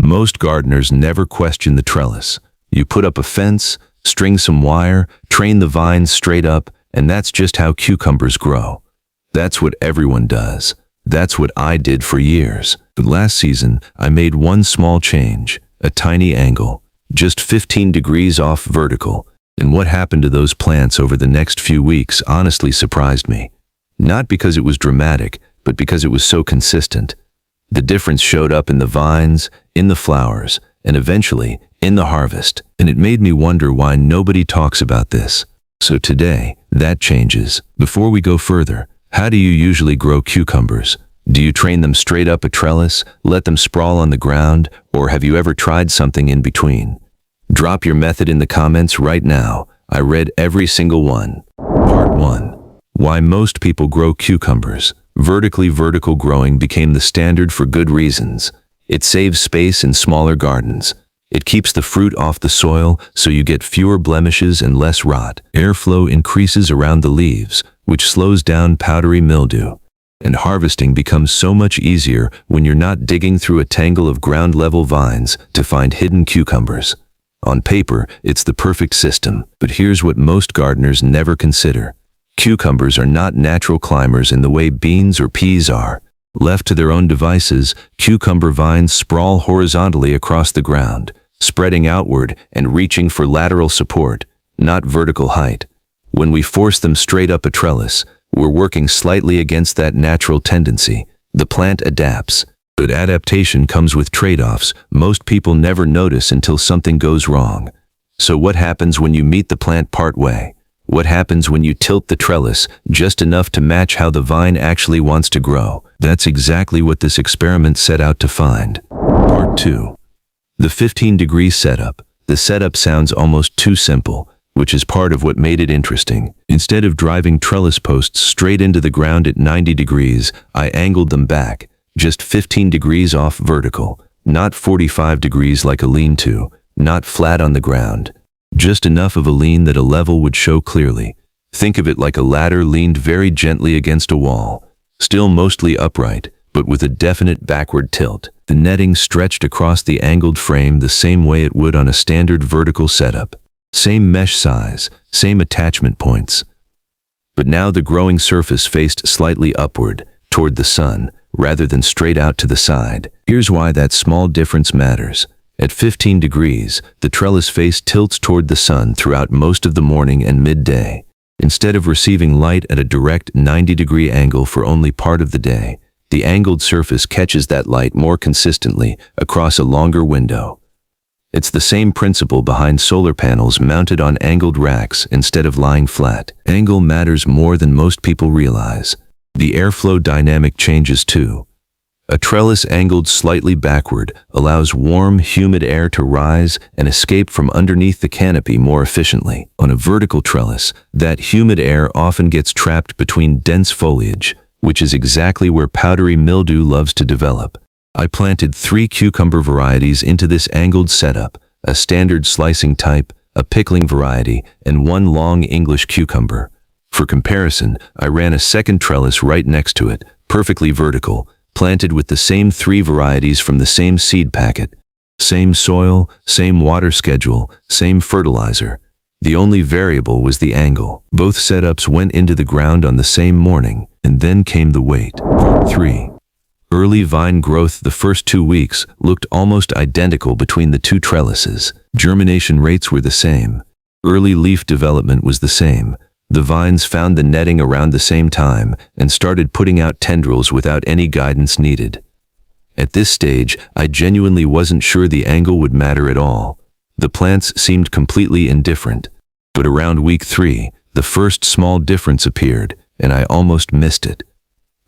Most gardeners never question the trellis. You put up a fence, string some wire, train the vines straight up, and that's just how cucumbers grow. That's what everyone does. That's what I did for years. But last season, I made one small change, a tiny angle, just 15 degrees off vertical. And what happened to those plants over the next few weeks honestly surprised me. Not because it was dramatic, but because it was so consistent. The difference showed up in the vines, in the flowers, and eventually in the harvest. And it made me wonder why nobody talks about this. So today, that changes. Before we go further, how do you usually grow cucumbers? Do you train them straight up a trellis, let them sprawl on the ground, or have you ever tried something in between? Drop your method in the comments right now. I read every single one. Part 1. Why most people grow cucumbers. Vertical growing became the standard for good reasons. It saves space in smaller gardens. It keeps the fruit off the soil so you get fewer blemishes and less rot. Airflow increases around the leaves, which slows down powdery mildew. And harvesting becomes so much easier when you're not digging through a tangle of ground-level vines to find hidden cucumbers. On paper, it's the perfect system, but here's what most gardeners never consider. Cucumbers are not natural climbers in the way beans or peas are. Left to their own devices, cucumber vines sprawl horizontally across the ground, spreading outward and reaching for lateral support, not vertical height. When we force them straight up a trellis, we're working slightly against that natural tendency. The plant adapts. But adaptation comes with trade-offs most people never notice until something goes wrong. So what happens when you meet the plant partway? What happens when you tilt the trellis just enough to match how the vine actually wants to grow? That's exactly what this experiment set out to find. Part 2. The 15-degree setup. The setup sounds almost too simple, which is part of what made it interesting. Instead of driving trellis posts straight into the ground at 90 degrees, I angled them back, just 15 degrees off vertical, not 45 degrees like a lean-to, not flat on the ground. Just enough of a lean that a level would show clearly. Think of it like a ladder leaned very gently against a wall, still mostly upright, but with a definite backward tilt. The netting stretched across the angled frame the same way it would on a standard vertical setup. Same mesh size, same attachment points. But now the growing surface faced slightly upward, toward the sun, rather than straight out to the side. Here's why that small difference matters. At 15 degrees, the trellis face tilts toward the sun throughout most of the morning and midday. Instead of receiving light at a direct 90-degree angle for only part of the day, the angled surface catches that light more consistently across a longer window. It's the same principle behind solar panels mounted on angled racks instead of lying flat. Angle matters more than most people realize. The airflow dynamic changes too. A trellis angled slightly backward allows warm, humid air to rise and escape from underneath the canopy more efficiently. On a vertical trellis, that humid air often gets trapped between dense foliage, which is exactly where powdery mildew loves to develop. I planted 3 cucumber varieties into this angled setup, a standard slicing type, a pickling variety, and 1 long English cucumber. For comparison, I ran a second trellis right next to it, perfectly vertical, planted with the same 3 varieties from the same seed packet. Same soil, same water schedule, same fertilizer. The only variable was the angle. Both setups went into the ground on the same morning, and then came the wait. Part 3. Early vine growth. The first 2 weeks looked almost identical between the 2 trellises. Germination rates were the same. Early leaf development was the same. The vines found the netting around the same time and started putting out tendrils without any guidance needed. At this stage, I genuinely wasn't sure the angle would matter at all. The plants seemed completely indifferent. But around week 3, the first small difference appeared, and I almost missed it.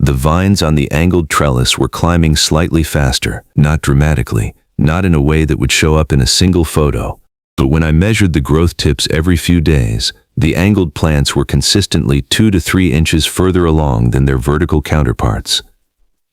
The vines on the angled trellis were climbing slightly faster, not dramatically, not in a way that would show up in a single photo. But when I measured the growth tips every few days, the angled plants were consistently 2 to 3 inches further along than their vertical counterparts.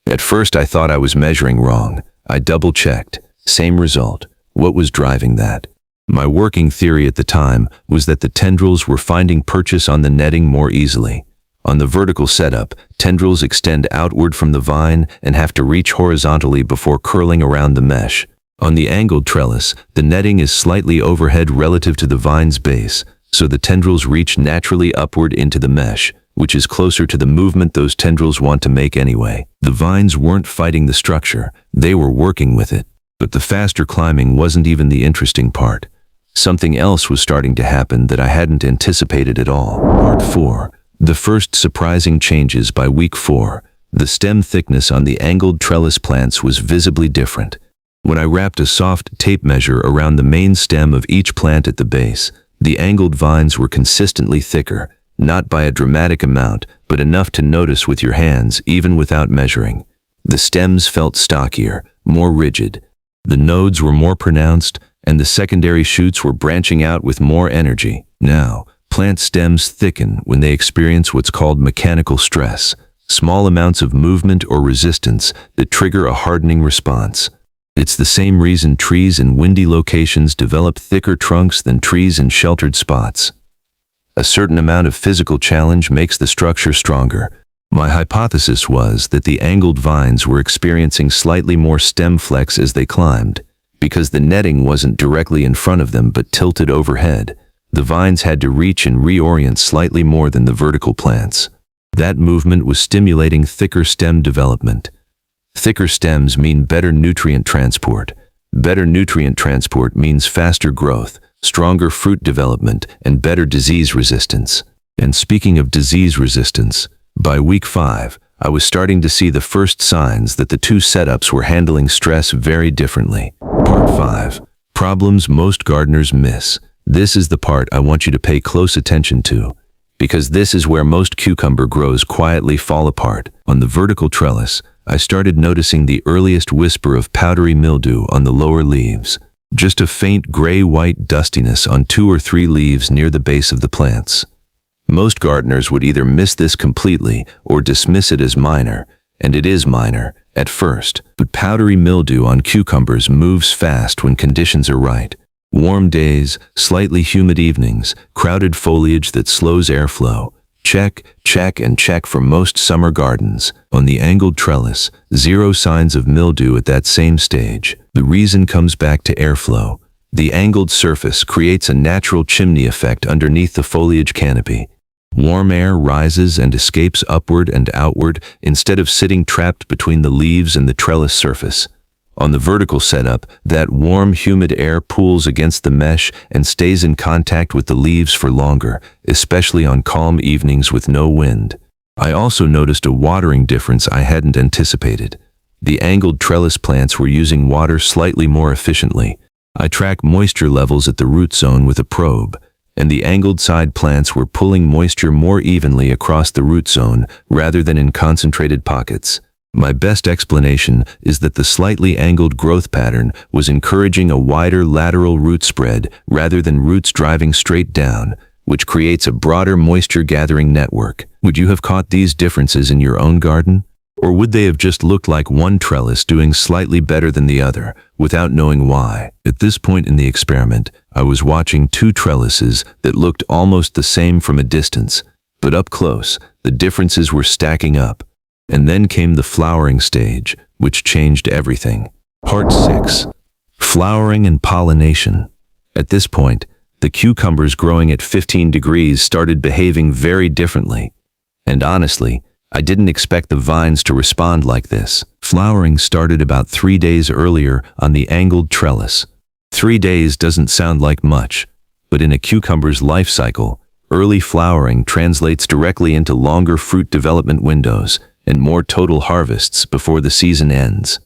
At first I thought I was measuring wrong. I double-checked. Same result. What was driving that? My working theory at the time was that the tendrils were finding purchase on the netting more easily. On the vertical setup, tendrils extend outward from the vine and have to reach horizontally before curling around the mesh. On the angled trellis, the netting is slightly overhead relative to the vine's base, so the tendrils reach naturally upward into the mesh, which is closer to the movement those tendrils want to make anyway. The vines weren't fighting the structure, they were working with it. But the faster climbing wasn't even the interesting part. Something else was starting to happen that I hadn't anticipated at all. Part 4. The first surprising changes by week 4. The stem thickness on the angled trellis plants was visibly different. When I wrapped a soft tape measure around the main stem of each plant at the base, the angled vines were consistently thicker, not by a dramatic amount, but enough to notice with your hands even without measuring. The stems felt stockier, more rigid. The nodes were more pronounced, and the secondary shoots were branching out with more energy. Now, plant stems thicken when they experience what's called mechanical stress, small amounts of movement or resistance that trigger a hardening response. It's the same reason trees in windy locations develop thicker trunks than trees in sheltered spots. A certain amount of physical challenge makes the structure stronger. My hypothesis was that the angled vines were experiencing slightly more stem flex as they climbed. Because the netting wasn't directly in front of them but tilted overhead, the vines had to reach and reorient slightly more than the vertical plants. That movement was stimulating thicker stem development. Thicker stems mean better nutrient transport. Better nutrient transport means faster growth, stronger fruit development, and better disease resistance. And speaking of disease resistance, by week 5, I was starting to see the first signs that the two setups were handling stress very differently. Part 5. Problems most gardeners miss. This is the part I want you to pay close attention to, because this is where most cucumber grows quietly fall apart. On the vertical trellis, I started noticing the earliest whisper of powdery mildew on the lower leaves. Just a faint gray-white dustiness on 2 or 3 leaves near the base of the plants. Most gardeners would either miss this completely or dismiss it as minor, and it is minor at first, but powdery mildew on cucumbers moves fast when conditions are right. Warm days, slightly humid evenings, crowded foliage that slows airflow. Check, check, and check for most summer gardens. On the angled trellis, 0 signs of mildew at that same stage. The reason comes back to airflow. The angled surface creates a natural chimney effect underneath the foliage canopy. Warm air rises and escapes upward and outward instead of sitting trapped between the leaves and the trellis surface. On the vertical setup, that warm, humid air pools against the mesh and stays in contact with the leaves for longer, especially on calm evenings with no wind. I also noticed a watering difference I hadn't anticipated. The angled trellis plants were using water slightly more efficiently. I track moisture levels at the root zone with a probe, and the angled side plants were pulling moisture more evenly across the root zone rather than in concentrated pockets. My best explanation is that the slightly angled growth pattern was encouraging a wider lateral root spread rather than roots driving straight down, which creates a broader moisture-gathering network. Would you have caught these differences in your own garden? Or would they have just looked like one trellis doing slightly better than the other, without knowing why? At this point in the experiment, I was watching 2 trellises that looked almost the same from a distance, but up close, the differences were stacking up. And then came the flowering stage, which changed everything. Part 6. Flowering and pollination. At this point, the cucumbers growing at 15 degrees started behaving very differently. And honestly, I didn't expect the vines to respond like this. Flowering started about 3 days earlier on the angled trellis. 3 days doesn't sound like much, but in a cucumber's life cycle, early flowering translates directly into longer fruit development windows and more total harvests before the season ends.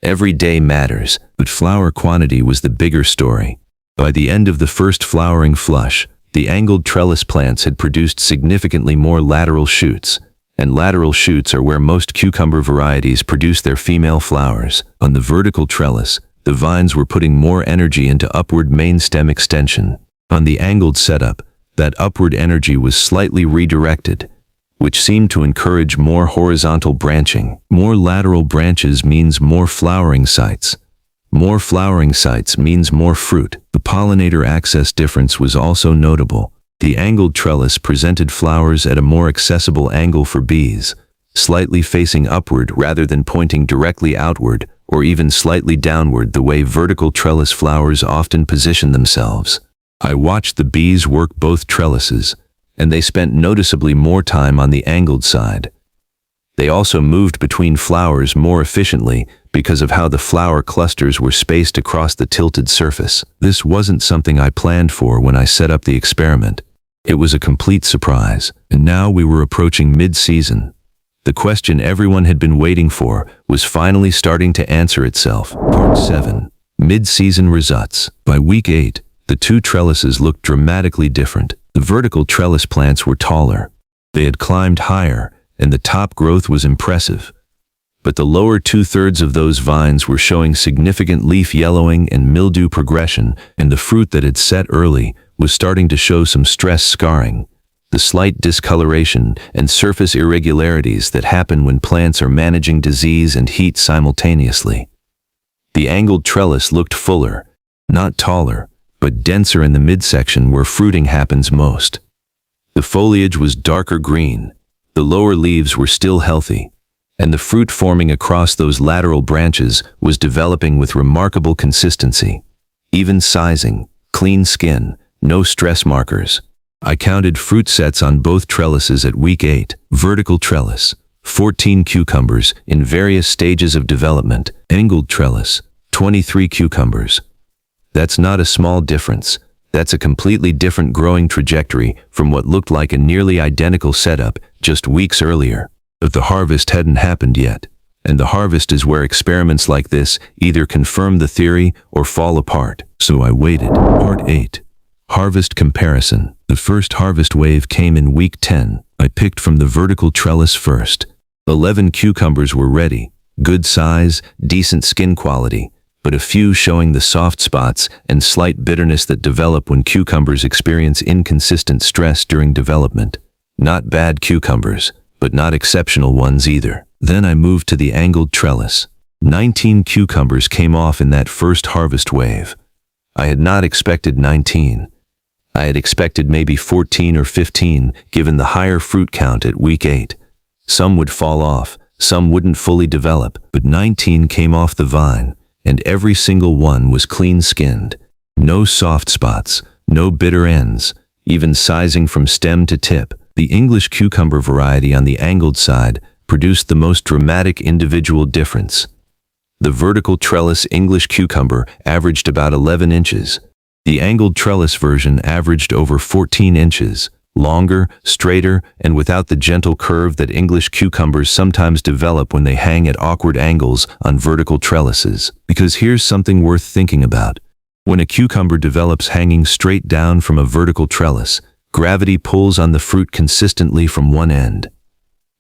Every day matters, but flower quantity was the bigger story. By the end of the first flowering flush, the angled trellis plants had produced significantly more lateral shoots, and lateral shoots are where most cucumber varieties produce their female flowers. On the vertical trellis, the vines were putting more energy into upward main stem extension. On the angled setup, that upward energy was slightly redirected, which seemed to encourage more horizontal branching. More lateral branches means more flowering sites. More flowering sites means more fruit. The pollinator access difference was also notable. The angled trellis presented flowers at a more accessible angle for bees, slightly facing upward rather than pointing directly outward or even slightly downward the way vertical trellis flowers often position themselves. I watched the bees work both trellises, and they spent noticeably more time on the angled side. They also moved between flowers more efficiently because of how the flower clusters were spaced across the tilted surface. This wasn't something I planned for when I set up the experiment. It was a complete surprise, and now we were approaching mid-season. The question everyone had been waiting for was finally starting to answer itself. Part 7. Mid-season results. By week 8, the two trellises looked dramatically different. The vertical trellis plants were taller. They had climbed higher, and the top growth was impressive. But the lower two-thirds of those vines were showing significant leaf yellowing and mildew progression, and the fruit that had set early was starting to show some stress scarring. The slight discoloration and surface irregularities that happen when plants are managing disease and heat simultaneously. The angled trellis looked fuller, not taller, but denser in the midsection where fruiting happens most. The foliage was darker green, the lower leaves were still healthy, and the fruit forming across those lateral branches was developing with remarkable consistency. Even sizing, clean skin, no stress markers. I counted fruit sets on both trellises at week 8. Vertical trellis, 14 cucumbers in various stages of development. Angled trellis, 23 cucumbers. That's not a small difference. That's a completely different growing trajectory from what looked like a nearly identical setup just weeks earlier. But the harvest hadn't happened yet, and the harvest is where experiments like this either confirm the theory or fall apart. So I waited. Part 8. Harvest comparison. The first harvest wave came in week 10. I picked from the vertical trellis first. 11 cucumbers were ready, good size, decent skin quality, but a few showing the soft spots and slight bitterness that develop when cucumbers experience inconsistent stress during development. Not bad cucumbers, but not exceptional ones either. Then I moved to the angled trellis. 19 cucumbers came off in that first harvest wave. I had not expected 19. I had expected maybe 14 or 15, given the higher fruit count at week 8. Some would fall off, some wouldn't fully develop, but 19 came off the vine, and every single one was clean-skinned. No soft spots, no bitter ends, even sizing from stem to tip. The English cucumber variety on the angled side produced the most dramatic individual difference. The vertical trellis English cucumber averaged about 11 inches. The angled trellis version averaged over 14 inches, longer, straighter, and without the gentle curve that English cucumbers sometimes develop when they hang at awkward angles on vertical trellises. Because here's something worth thinking about. When a cucumber develops hanging straight down from a vertical trellis, gravity pulls on the fruit consistently from one end.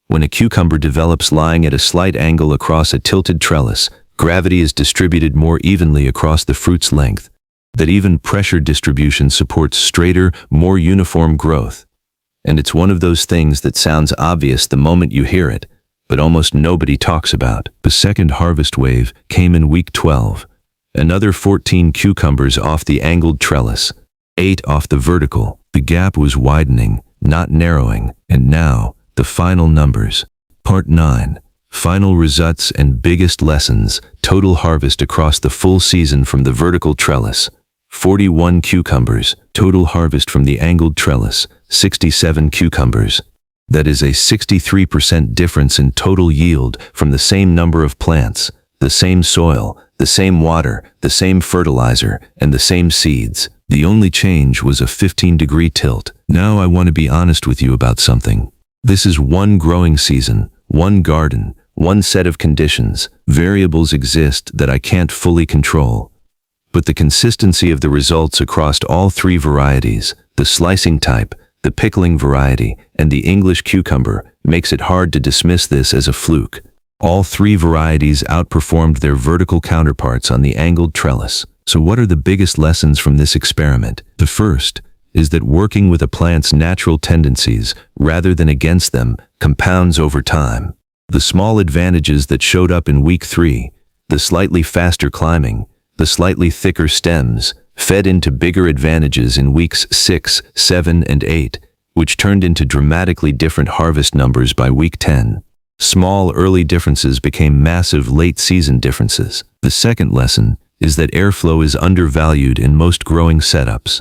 When a cucumber develops lying at a slight angle across a tilted trellis, gravity is distributed more evenly across the fruit's length. That even pressure distribution supports straighter, more uniform growth. And it's one of those things that sounds obvious the moment you hear it, but almost nobody talks about. The second harvest wave came in week 12. Another 14 cucumbers off the angled trellis, 8 off the vertical. The gap was widening, not narrowing, and now, the final numbers. Part 9. Final results and biggest lessons. Total harvest across the full season from the vertical trellis. 41 cucumbers. Total harvest from the angled trellis. 67 cucumbers. That is a 63% difference in total yield from the same number of plants, the same soil, the same water, the same fertilizer, and the same seeds. The only change was a 15-degree tilt. Now I want to be honest with you about something. This is one growing season, one garden, one set of conditions. Variables exist that I can't fully control. But the consistency of the results across all three varieties, the slicing type, the pickling variety, and the English cucumber, makes it hard to dismiss this as a fluke. All three varieties outperformed their vertical counterparts on the angled trellis. So what are the biggest lessons from this experiment? The first is that working with a plant's natural tendencies, rather than against them, compounds over time. The small advantages that showed up in week 3, the slightly faster climbing, the slightly thicker stems, fed into bigger advantages in weeks 6, 7, and 8, which turned into dramatically different harvest numbers by week 10. Small early differences became massive late-season differences. The second lesson is that airflow is undervalued in most growing setups.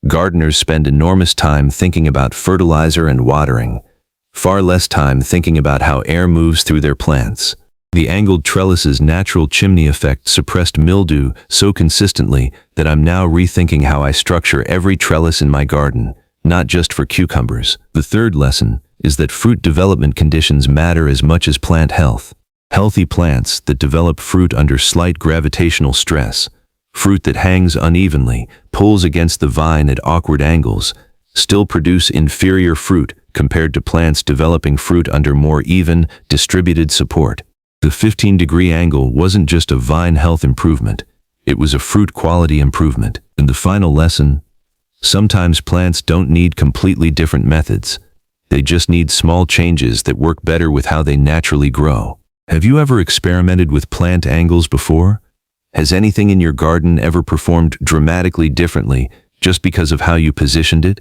Gardeners spend enormous time thinking about fertilizer and watering, far less time thinking about how air moves through their plants. The angled trellis's natural chimney effect suppressed mildew so consistently that I'm now rethinking how I structure every trellis in my garden, not just for cucumbers. The third lesson is that fruit development conditions matter as much as plant health. Healthy plants that develop fruit under slight gravitational stress, fruit that hangs unevenly, pulls against the vine at awkward angles, still produce inferior fruit compared to plants developing fruit under more even, distributed support. The 15-degree angle wasn't just a vine health improvement, it was a fruit quality improvement. And the final lesson, sometimes plants don't need completely different methods. They just need small changes that work better with how they naturally grow. Have you ever experimented with plant angles before? Has anything in your garden ever performed dramatically differently just because of how you positioned it?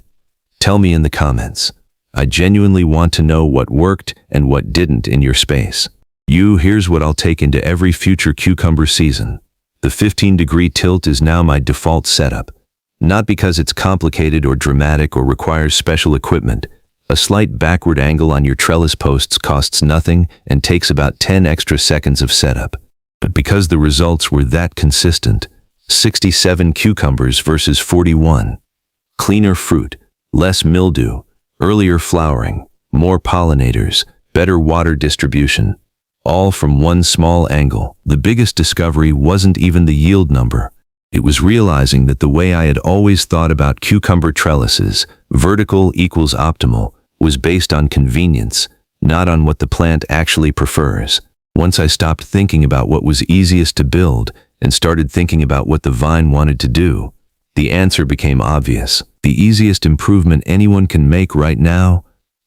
Tell me in the comments. I genuinely want to know what worked and what didn't in your space. Here's what I'll take into every future cucumber season. The 15-degree tilt is now my default setup. Not because it's complicated or dramatic or requires special equipment. A slight backward angle on your trellis posts costs nothing and takes about 10 extra seconds of setup. But because the results were that consistent, 67 cucumbers versus 41. Cleaner fruit, less mildew, earlier flowering, more pollinators, better water distribution. All from one small angle. The biggest discovery wasn't even the yield number. It was realizing that the way I had always thought about cucumber trellises, vertical equals optimal, was based on convenience, not on what the plant actually prefers. Once I stopped thinking about what was easiest to build and started thinking about what the vine wanted to do, the answer became obvious. The easiest improvement anyone can make right now,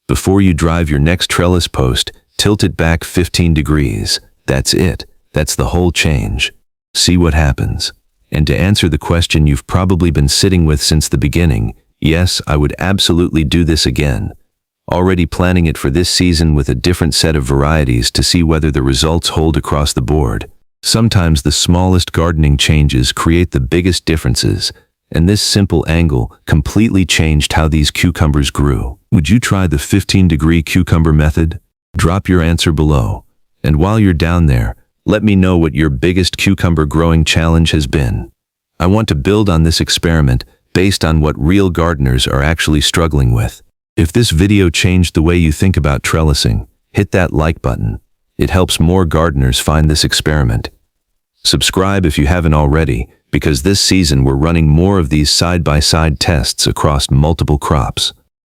before you drive your next trellis post, tilt it back 15 degrees. That's it. That's the whole change. See what happens. And to answer the question you've probably been sitting with since the beginning, yes, I would absolutely do this again. Already planning it for this season with a different set of varieties to see whether the results hold across the board. Sometimes the smallest gardening changes create the biggest differences, and this simple angle completely changed how these cucumbers grew. Would you try the 15-degree cucumber method? Drop your answer below. And while you're down there, let me know what your biggest cucumber growing challenge has been. I want to build on this experiment based on what real gardeners are actually struggling with. If this video changed the way you think about trellising, hit that like button. It helps more gardeners find this experiment. Subscribe if you haven't already, because this season we're running more of these side-by-side tests across multiple crops.